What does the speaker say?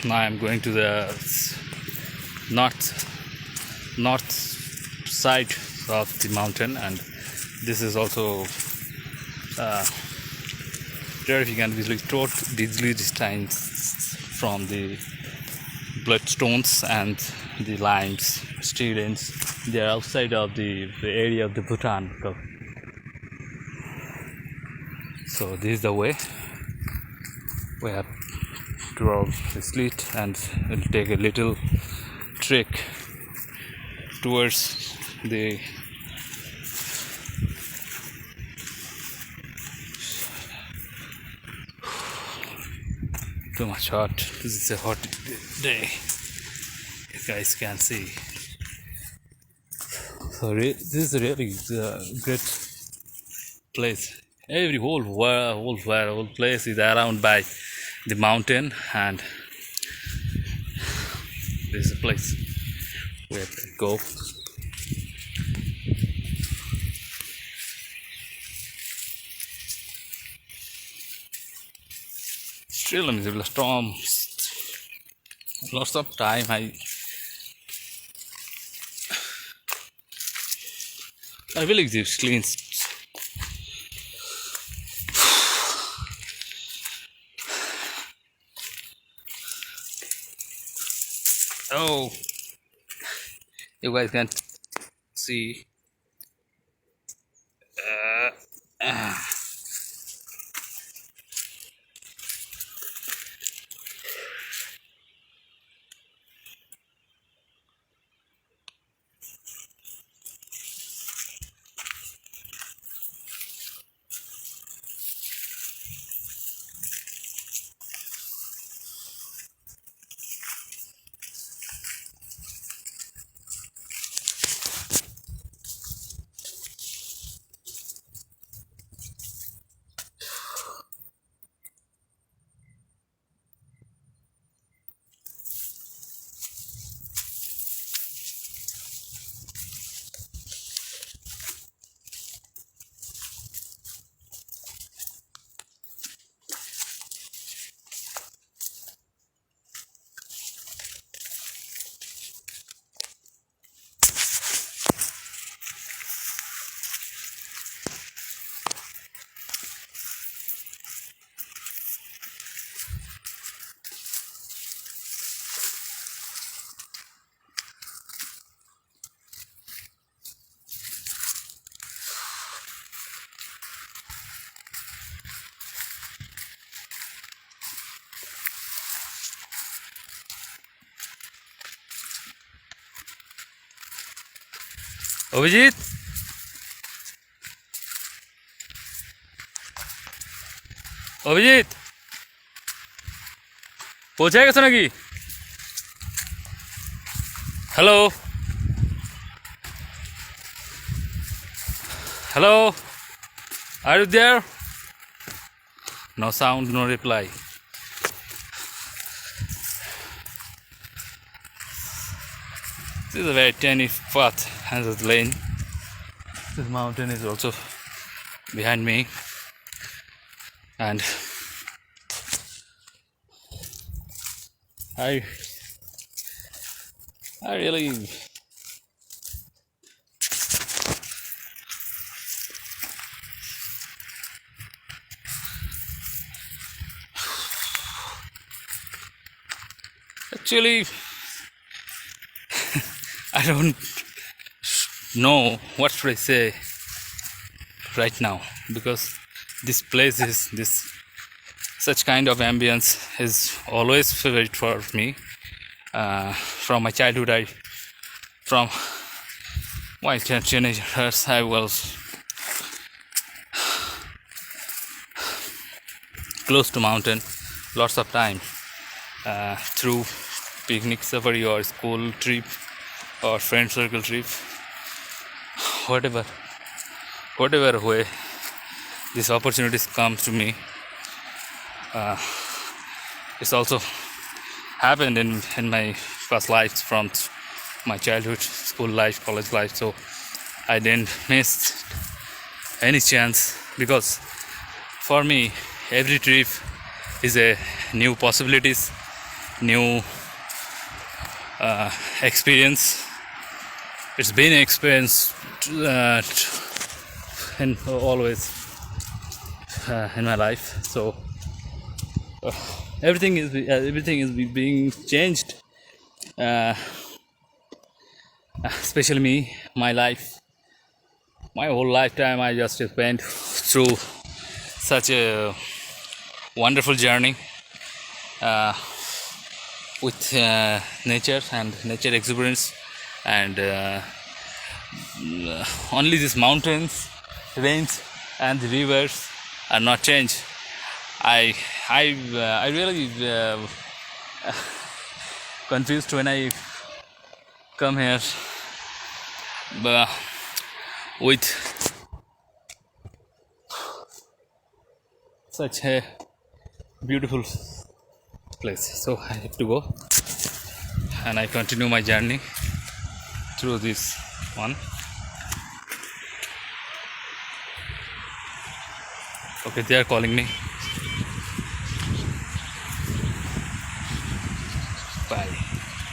Now I'm going to the north north side of the mountain, and this is also there you can easily distinguish from the bloodstones and the limes, students. They are outside of the area of the Bhutan. So this is the way we have to roll the slit, and we'll take a little trek towards the too much hot. This is a hot day, you guys can see. So this is a really great place. Every whole place is around by the mountain, and this is a place we have to go. Still in the storms, lots of time. I will exist clean. Oh, you guys can see. Abhijit, Abhijit পৌঁছে গেছো নাকি? Hello hello, are you there? No sound, no reply. This is a very tiny path and the lane. This mountain is also behind me, and I really actually I don't know what should I say right now, because this place is such kind of ambience is always favorite for me. From my childhood, from my teenagers, I was close to mountain lots of time, through picnic safari or school trip or friend circle trip, whatever way these opportunities come to me. It's also happened in my past lives, from my childhood, school life, college life, so I didn't miss any chance, because for me every trip is a new possibilities, new experience. It's been an experience in always in my life. So everything is being changed. Especially me, my life, my whole lifetime. I just went through such a wonderful journey with nature and nature experience, and only these mountains, rains, and the rivers are not changed. I really confused when I come here, but with such a beautiful place. So I have to go, and I continue my journey through this one. Okay, they are calling me. Bye.